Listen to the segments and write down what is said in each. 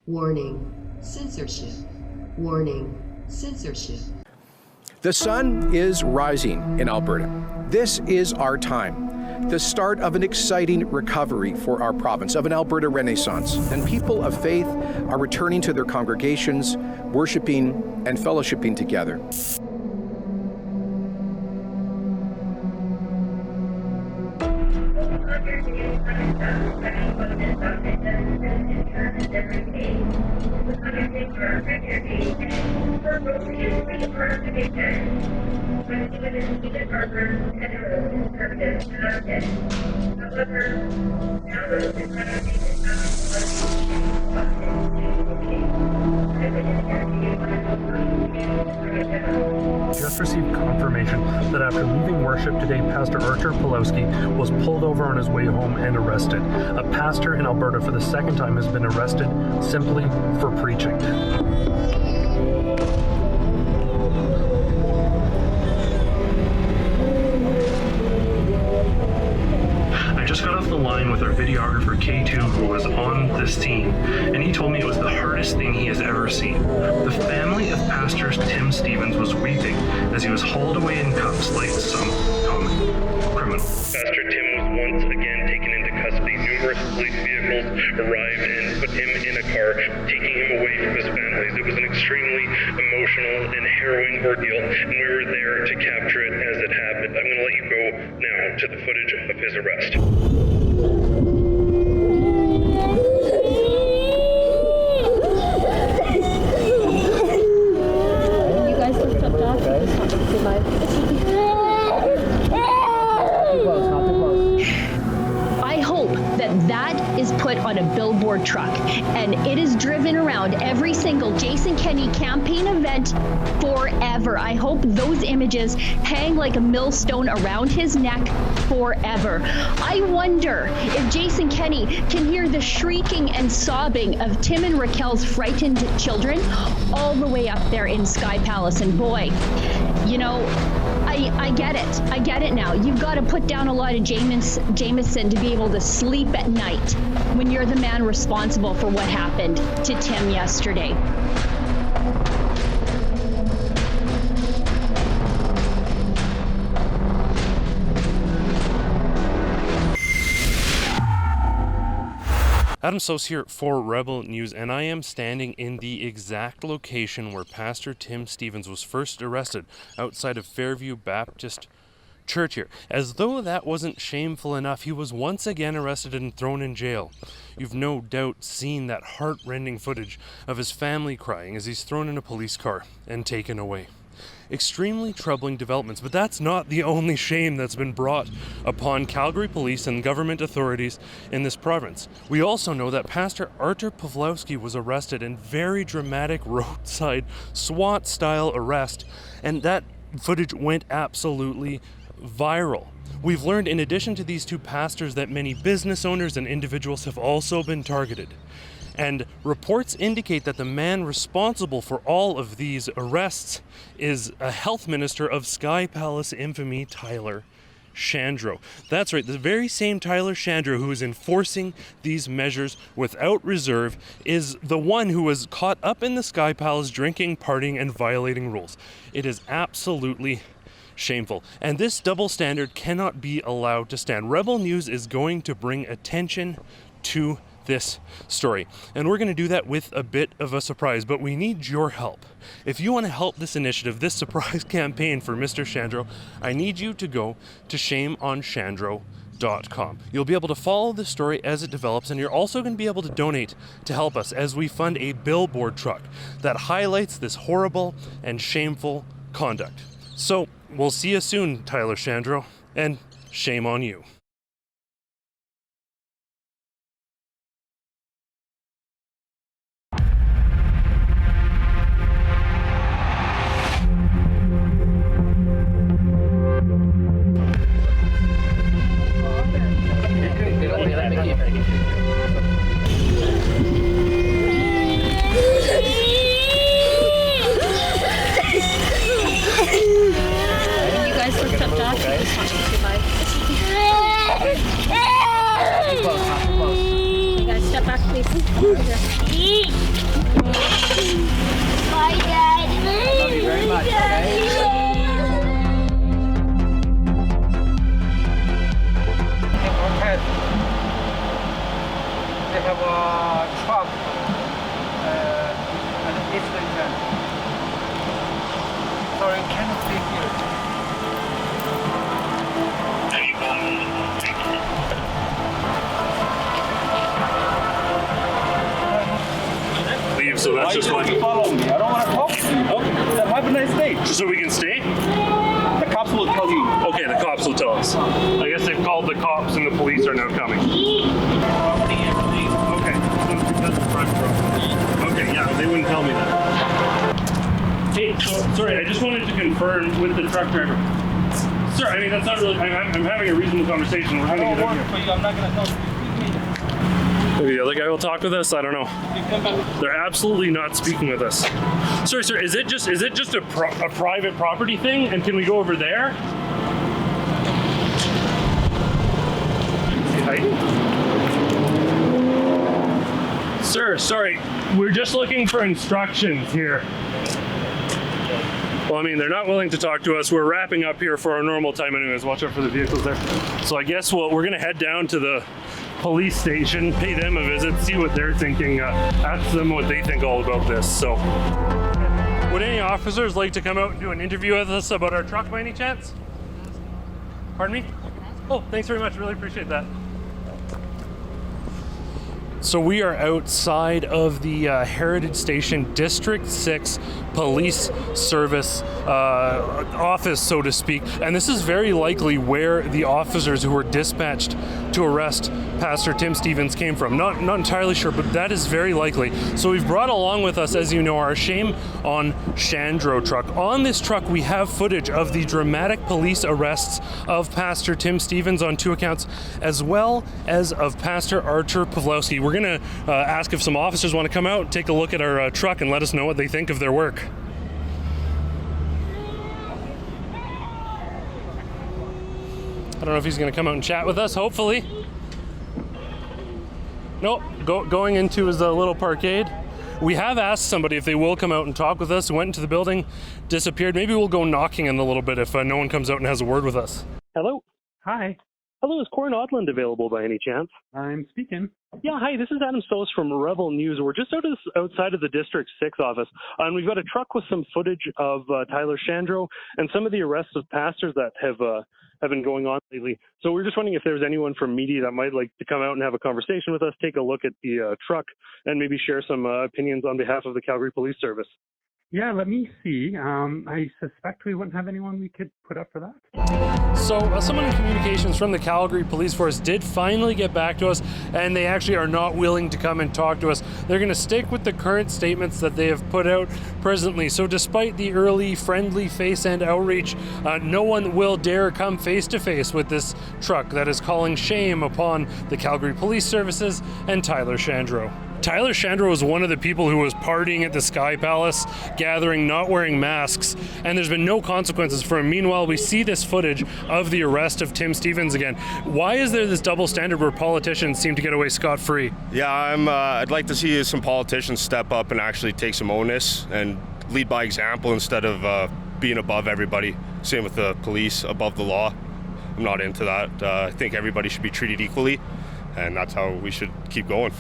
Warning, censorship. Warning, censorship. The sun is rising in Alberta. This is our time, the start of an exciting recovery for our province, of an Alberta Renaissance. And people of faith are returning to their congregations, worshiping and fellowshipping together. Just received confirmation that after leaving worship today, Pastor Artur Pawlowski was pulled over on his way home and arrested. A pastor in Alberta for the second time has been arrested simply for preaching. I just got off the line with our videographer K2, who was on this scene, and he told me it was the hardest thing he has ever seen. The family of Pastor Tim Stevens was weeping as he was hauled away in cuffs like some common criminal. Pastor Tim was once again taken into custody. Numerous police vehicles arrived and put him in a car, taking him away from his families. It was an extremely emotional and harrowing ordeal, and we were there to capture it as it happened. I'm going to let you go now to the footage of his arrest. You guys looked up dogs. I hope that is put on a billboard truck and it is driven around every single Jason Kenney campaign event forever. I hope those images hang like a millstone around his neck forever. I wonder if Jason Kenney can hear the shrieking and sobbing of Tim and Raquel's frightened children all the way up there in Sky Palace. And boy, you know, I get it. I get it now. You've got to put down a lot of Jameson to be able to sleep at night when you're the man responsible for what happened to Tim yesterday. Adam Sos here for Rebel News, and I am standing in the exact location where Pastor Tim Stevens was first arrested, outside of Fairview Baptist Church here. As though that wasn't shameful enough, he was once again arrested and thrown in jail. You've no doubt seen that heart-rending footage of his family crying as he's thrown in a police car and taken away. Extremely troubling developments, but that's not the only shame that's been brought upon Calgary police and government authorities in this province. We also know that Pastor Artur Pawlowski was arrested in very dramatic roadside SWAT-style arrest, and that footage went absolutely viral. We've learned, in addition to these two pastors, that many business owners and individuals have also been targeted. And reports indicate that the man responsible for all of these arrests is a health minister of Sky Palace infamy, Tyler Shandro. That's right, the very same Tyler Shandro who is enforcing these measures without reserve is the one who was caught up in the Sky Palace drinking, partying, and violating rules. It is absolutely shameful. And this double standard cannot be allowed to stand. Rebel News is going to bring attention to this story, and we're going to do that with a bit of a surprise, but we need your help. If you want to help this initiative, this surprise campaign for Mr. Shandro, I need you to go to shameonshandro.com. You'll be able to follow the story as it develops, and you're also going to be able to donate to help us as we fund a billboard truck that highlights this horrible and shameful conduct. So we'll see you soon, Tyler Shandro, and shame on you. You guys step back, please. Sorry, can you speak here? Leave, so that's just Why like... you follow me? I don't want to talk to you. Okay. Then have a nice day. Just so we can stay? The cops will tell you. Okay, the cops will tell us. I guess they've called the cops and the police are now coming. Okay, that's the front row. Okay, yeah, they wouldn't tell me that. Hey, so, sorry, I just wanted to confirm with the truck driver. Sir, I mean, that's not really, I'm having a reasonable conversation. We're having I it don't out work here. for you. I'm not going to talk to you. Maybe the other guy will talk with us. I don't know. They're absolutely not speaking with us. Sorry, sir. Is it just a private property thing? And can we go over there? Sir, sorry. We're just looking for instructions here. Well, I mean, they're not willing to talk to us. We're wrapping up here for our normal time anyways. Watch out for the vehicles there. So I guess we're going to head down to the police station, pay them a visit, see what they're thinking, ask them what they think all about this. So, would any officers like to come out and do an interview with us about our truck by any chance? Pardon me? Oh, thanks very much. Really appreciate that. So we are outside of the Heritage Station District 6 Police Service office, so to speak. And this is very likely where the officers who were dispatched to arrest Pastor Tim Stevens came from. Not entirely sure, but that is very likely. So we've brought along with us, as you know, our Shame on Shandro truck. On this truck, we have footage of the dramatic police arrests of Pastor Tim Stevens on 2 accounts, as well as of Pastor Archer Pawlowski. We're going to ask if some officers want to come out, take a look at our truck, and let us know what they think of their work. I don't know if he's going to come out and chat with us, hopefully. Nope, going into his little parkade. We have asked somebody if they will come out and talk with us. Went into the building, disappeared. Maybe we'll go knocking in a little bit if no one comes out and has a word with us. Hello? Hi, Hello, is Corin Odland available by any chance? I'm speaking. Yeah, hi, this is Adam Solis from Rebel News. We're just outside of the District 6 office, and we've got a truck with some footage of Tyler Shandro and some of the arrests of pastors that have been going on lately. So we're just wondering if there's anyone from media that might like to come out and have a conversation with us, take a look at the truck, and maybe share some opinions on behalf of the Calgary Police Service. Yeah, let me see. I suspect we wouldn't have anyone we could put up for that. So someone in communications from the Calgary Police Force did finally get back to us, and they actually are not willing to come and talk to us. They're going to stick with the current statements that they have put out presently. So despite the early friendly face and outreach, no one will dare come face to face with this truck that is calling shame upon the Calgary Police Services and Tyler Shandro. Tyler Shandro was one of the people who was partying at the Sky Palace, gathering, not wearing masks, and there's been no consequences for him. Meanwhile, we see this footage of the arrest of Tim Stevens again. Why is there this double standard where politicians seem to get away scot-free? Yeah, I'd like to see some politicians step up and actually take some onus and lead by example instead of being above everybody. Same with the police, above the law. I'm not into that. I think everybody should be treated equally, and that's how we should keep going.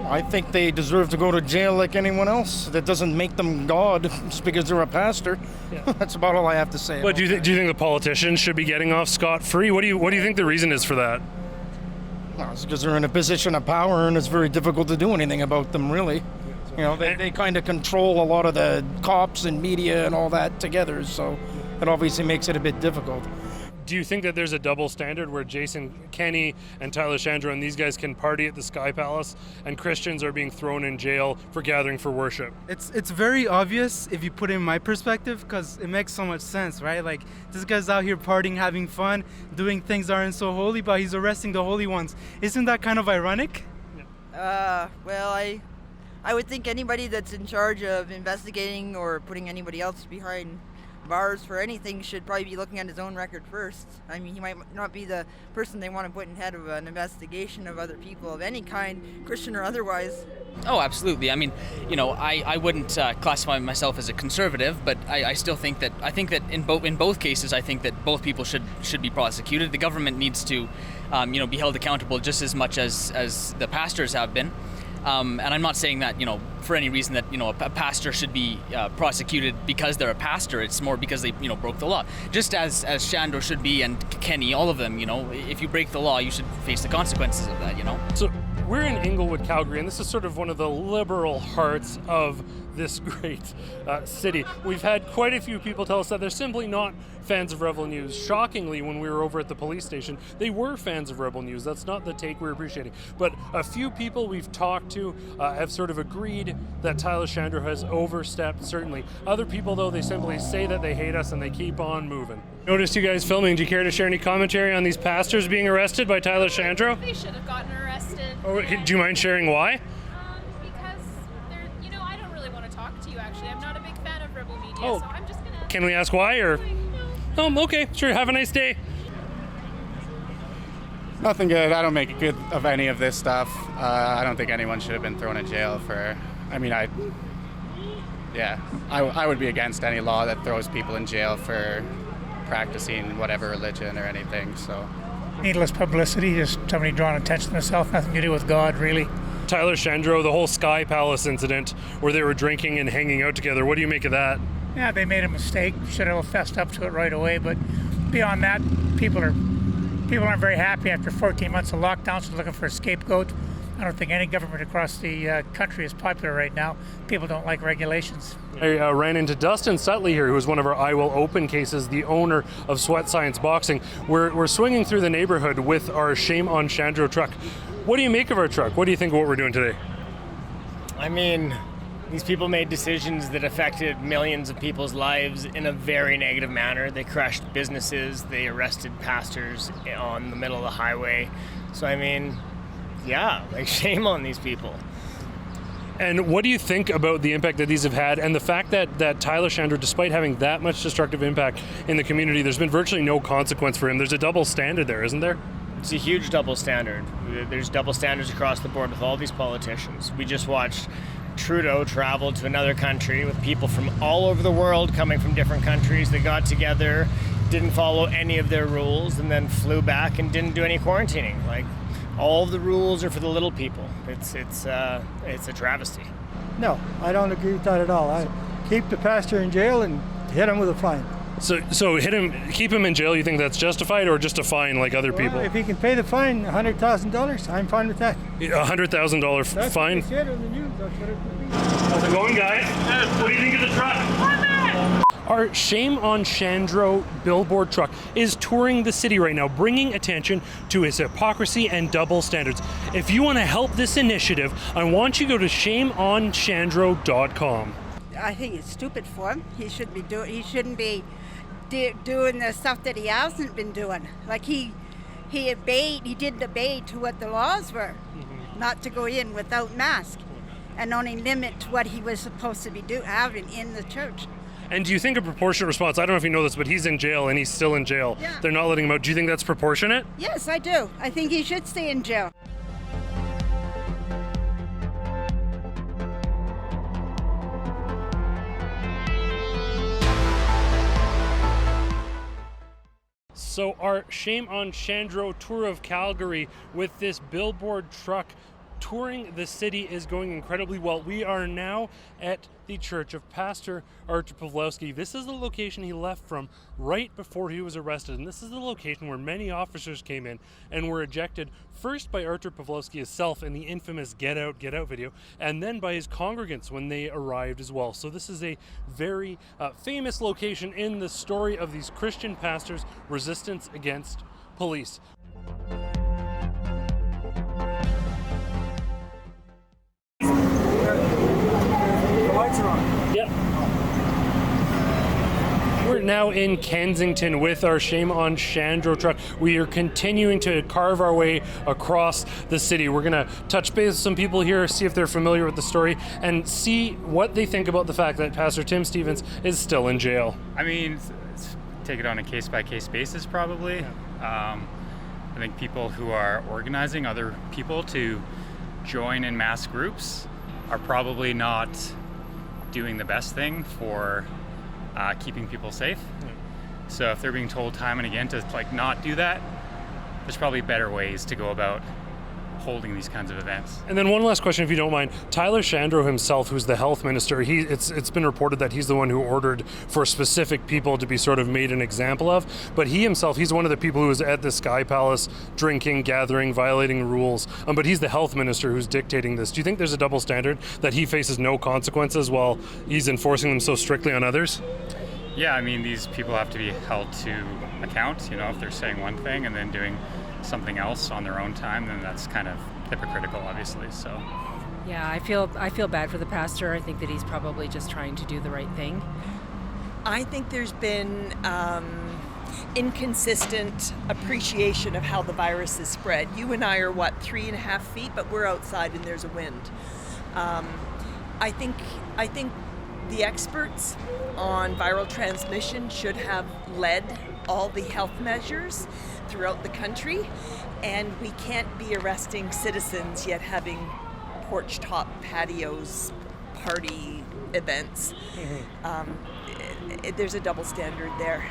I think they deserve to go to jail like anyone else. That doesn't make them God just because they're a pastor. Yeah. That's about all I have to say. But do you think the politicians should be getting off scot-free? What do you think the reason is for that? Well, it's because they're in a position of power, and it's very difficult to do anything about them, really. You know, they kind of control a lot of the cops and media and all that together, so it obviously makes it a bit difficult. Do you think that there's a double standard where Jason Kenney and Tyler Shandro and these guys can party at the Sky Palace and Christians are being thrown in jail for gathering for worship? It's very obvious if you put it in my perspective, because it makes so much sense, right? Like, this guy's out here partying, having fun, doing things that aren't so holy, but he's arresting the holy ones. Isn't that kind of ironic? Well, I would think anybody that's in charge of investigating or putting anybody else behind bars for anything should probably be looking at his own record first. I mean, he might not be the person they want to put in head of an investigation of other people of any kind, Christian or otherwise. Oh, absolutely. I mean, you know, I wouldn't classify myself as a conservative, but I still think that in both cases, I think that both people should be prosecuted. The government needs to, be held accountable just as much as the pastors have been. And I'm not saying that, for any reason that, a pastor should be prosecuted because they're a pastor. It's more because they, broke the law. Just as Shandro should be, and Kenny, all of them, if you break the law, you should face the consequences of that, So we're in Inglewood, Calgary, and this is sort of one of the liberal hearts of this great city. We've had quite a few people tell us that they're simply not fans of Rebel News. Shockingly, when we were over at the police station, they were fans of Rebel News. That's not the take we're appreciating. But a few people we've talked to have sort of agreed that Tyler Shandro has overstepped, certainly. Other people, though, they simply say that they hate us and they keep on moving. Noticed you guys filming. Do you care to share any commentary on these pastors being arrested by Tyler Shandro? They should have gotten arrested. Oh, do you mind sharing why? Because they're, I don't really want to talk to you, actually. I'm not a big fan of Rebel Media, Oh. so I'm just gonna... Can we ask why, or? Oh, okay, sure. Have a nice day. Nothing good. I don't make good of any of this stuff. I don't think anyone should have been thrown in jail for. I would be against any law that throws people in jail for practicing whatever religion or anything. So. Needless publicity, just somebody drawing attention to themselves, nothing to do with God, really. Tyler Shandro, the whole Sky Palace incident where they were drinking and hanging out together. What do you make of that? Yeah, they made a mistake. Should have fessed up to it right away. But beyond that, people aren't very happy after 14 months of lockdowns. So looking for a scapegoat. I don't think any government across the country is popular right now. People don't like regulations. I ran into Dustin Sutley here, who was one of our I Will Open cases, the owner of Sweat Science Boxing. We're swinging through the neighborhood with our Shame on Shandro truck. What do you make of our truck? What do you think of what we're doing today? I mean, these people made decisions that affected millions of people's lives in a very negative manner. They crushed businesses, they arrested pastors on the middle of the highway. So I mean, yeah, shame on these people. And what do you think about the impact that these have had, and the fact that Tyler Shandro, despite having that much destructive impact in the community, there's been virtually no consequence for him? There's a double standard there, isn't there? It's a huge double standard. There's double standards across the board with all these politicians. We just watched Trudeau travel to another country with people from all over the world coming from different countries. They got together, didn't follow any of their rules, and then flew back and didn't do any quarantining. All of the rules are for the little people. It's a travesty. No, I don't agree with that at all. I keep the pastor in jail and hit him with a fine. So keep him in jail. You think that's justified, or just a fine like other people? If he can pay the fine, $100,000, I'm fine with that. $100,000 fine? That's what they said on the news. That's what it would be. How's it going, guys? What do you think of the truck? Our Shame on Shandro billboard truck is touring the city right now, bringing attention to his hypocrisy and double standards. If you want to help this initiative, I want you to go to shameonshandro.com. I think it's stupid for him. He shouldn't be doing the stuff that he hasn't been doing. Like he didn't obey to what the laws were, not to go in without mask, and only limit what he was supposed to be having in the church. And do you think a proportionate response? I don't know if you know this, but he's in jail and he's still in jail. Yeah. They're not letting him out. Do you think that's proportionate? Yes, I do. I think he should stay in jail. So our Shame on Shandro tour of Calgary with this billboard truck touring the city is going incredibly well. We are now at the church of Pastor Artur Pawlowski. This is the location he left from right before he was arrested, and this is the location where many officers came in and were ejected, first by Artur Pawlowski himself in the infamous Get Out, Get Out video, and then by his congregants when they arrived as well. So this is a very famous location in the story of these Christian pastors' resistance against police. Yep. We're now in Kensington with our Shame on Shandro truck. We are continuing to carve our way across the city. We're going to touch base with some people here, see if they're familiar with the story, and see what they think about the fact that Pastor Tim Stevens is still in jail. I mean, take it on a case-by-case basis, probably. I think people who are organizing other people to join in mass groups are probably not doing the best thing for keeping people safe. So if they're being told time and again to not do that, there's probably better ways to go about holding these kinds of events. And then one last question, if you don't mind. Tyler Shandro himself, who's the health minister, it's been reported that he's the one who ordered for specific people to be sort of made an example of. But he himself, he's one of the people who was at the Sky Palace drinking, gathering, violating rules. But he's the health minister who's dictating this. Do you think there's a double standard that he faces no consequences while he's enforcing them so strictly on others? Yeah, I mean, these people have to be held to account. You know, if they're saying one thing and then doing something else on their own time, then that's kind of hypocritical, obviously. So yeah, I feel bad for the pastor. I think that he's probably just trying to do the right thing. I think there's been inconsistent appreciation of how the virus is spread. You and I are 3.5 feet, but we're outside and there's a wind. I think the experts on viral transmission should have led all the health measures throughout the country, and we can't be arresting citizens yet having porch top patios, party events. There's a double standard there.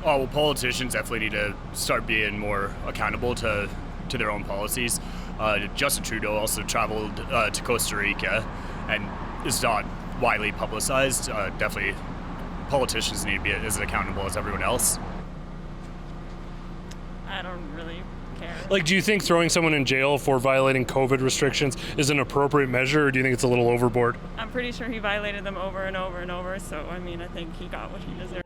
Oh, well, politicians definitely need to start being more accountable to their own policies. Justin Trudeau also traveled to Costa Rica, and it's not widely publicized. Definitely politicians need to be as accountable as everyone else. I don't really care. Like, do you think throwing someone in jail for violating COVID restrictions is an appropriate measure, or do you think it's a little overboard? I'm pretty sure he violated them over and over and over, so I mean, I think he got what he deserved.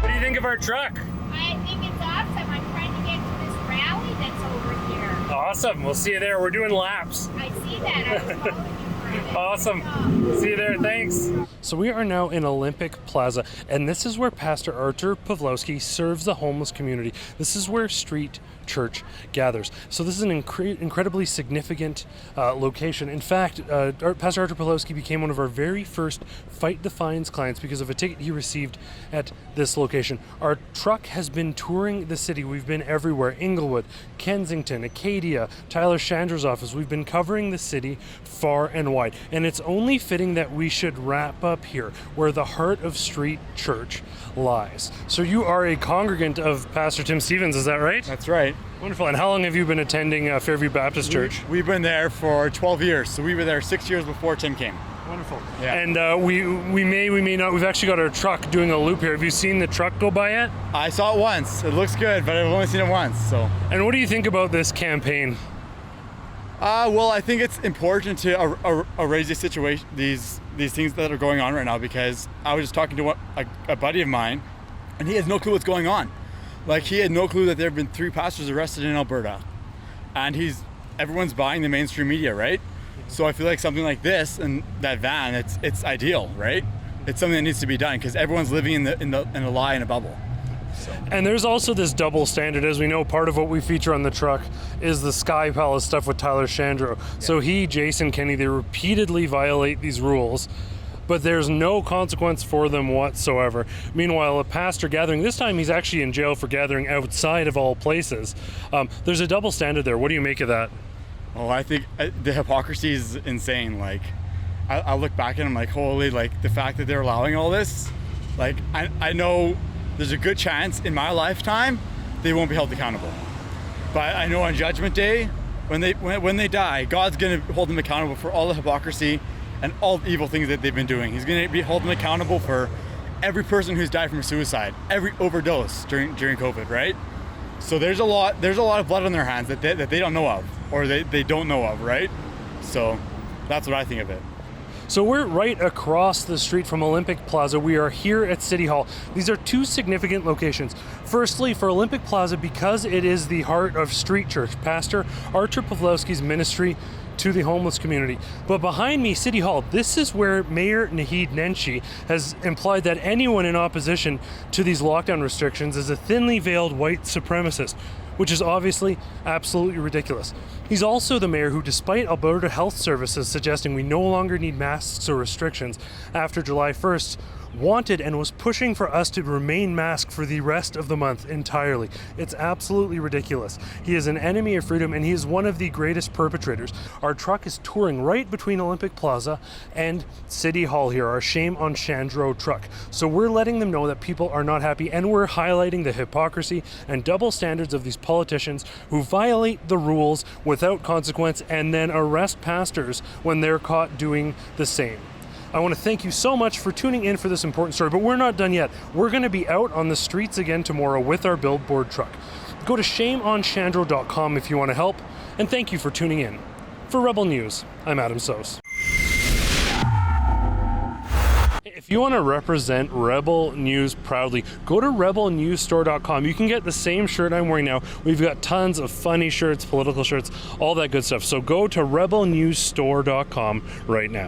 What do you think of our truck? I think it's awesome. I'm trying to get to this rally that's over here. Awesome. We'll see you there. We're doing laps. I see that. I was following you for a minute. Awesome. See you there. Thanks. So we are now in Olympic Plaza, and this is where Pastor Artur Pawlowski serves the homeless community. This is where Street Church gathers. So this is an incredibly significant location. In fact, Pastor Artur Pawlowski became one of our very first Fight the Fines clients because of a ticket he received at this location. Our truck has been touring the city. We've been everywhere: Inglewood, Kensington, Acadia, Tyler Shandro's office. We've been covering the city far and wide. And it's only fitting that we should wrap up here, where the heart of Street Church lies. So you are a congregant of Pastor Tim Stevens, is that right? That's right. Wonderful. And how long have you been attending Fairview Baptist Church? We've been there for 12 years. So we were there 6 years before Tim came. Wonderful. Yeah. And we may not. We've actually got our truck doing a loop here. Have you seen the truck go by yet? I saw it once. It looks good, but I've only seen it once. So. And what do you think about this campaign? Well, I think it's important to erase these situation, these things that are going on right now, because I was just talking to a buddy of mine, and he has no clue what's going on. Like, he had no clue that there have been 3 pastors arrested in Alberta, and everyone's buying the mainstream media, right? So I feel like something like this and that van, it's ideal, right? It's something that needs to be done because everyone's living in a lie, in a bubble. So. And there's also this double standard. As we know, part of what we feature on the truck is the Sky Palace stuff with Tyler Shandro. Yeah. So Jason Kenney, they repeatedly violate these rules, but there's no consequence for them whatsoever. Meanwhile, a pastor gathering, this time he's actually in jail for gathering outside of all places. There's a double standard there. What do you make of that? Oh, I think the hypocrisy is insane. Like, I look back and I'm like, holy, like, the fact that they're allowing all this, like, I know there's a good chance in my lifetime they won't be held accountable. But I know on Judgment Day, when they die, God's going to hold them accountable for all the hypocrisy and all the evil things that they've been doing. He's going to be holding them accountable for every person who's died from suicide, every overdose during COVID, right? So there's a lot of blood on their hands that they don't know of, or they don't know of, right? So that's what I think of it. So we're right across the street from Olympic Plaza. We are here at City Hall. These are 2 significant locations. Firstly, for Olympic Plaza, because it is the heart of Street Church, Pastor Artur Pawlowski's ministry to the homeless community. But behind me, City Hall, this is where Mayor Naheed Nenshi has implied that anyone in opposition to these lockdown restrictions is a thinly veiled white supremacist, which is obviously absolutely ridiculous. He's also the mayor who, despite Alberta Health Services suggesting we no longer need masks or restrictions after July 1st, wanted and was pushing for us to remain masked for the rest of the month entirely. It's absolutely ridiculous. He is an enemy of freedom, and he is one of the greatest perpetrators. Our truck is touring right between Olympic Plaza and City Hall here, our Shame on Shandro truck. So we're letting them know that people are not happy, and we're highlighting the hypocrisy and double standards of these politicians who violate the rules without consequence and then arrest pastors when they're caught doing the same. I want to thank you so much for tuning in for this important story, but we're not done yet. We're going to be out on the streets again tomorrow with our billboard truck. Go to shameonshandro.com if you want to help, and thank you for tuning in. For Rebel News, I'm Adam Sos. If you want to represent Rebel News proudly, go to rebelnewsstore.com. You can get the same shirt I'm wearing now. We've got tons of funny shirts, political shirts, all that good stuff. So go to rebelnewsstore.com right now.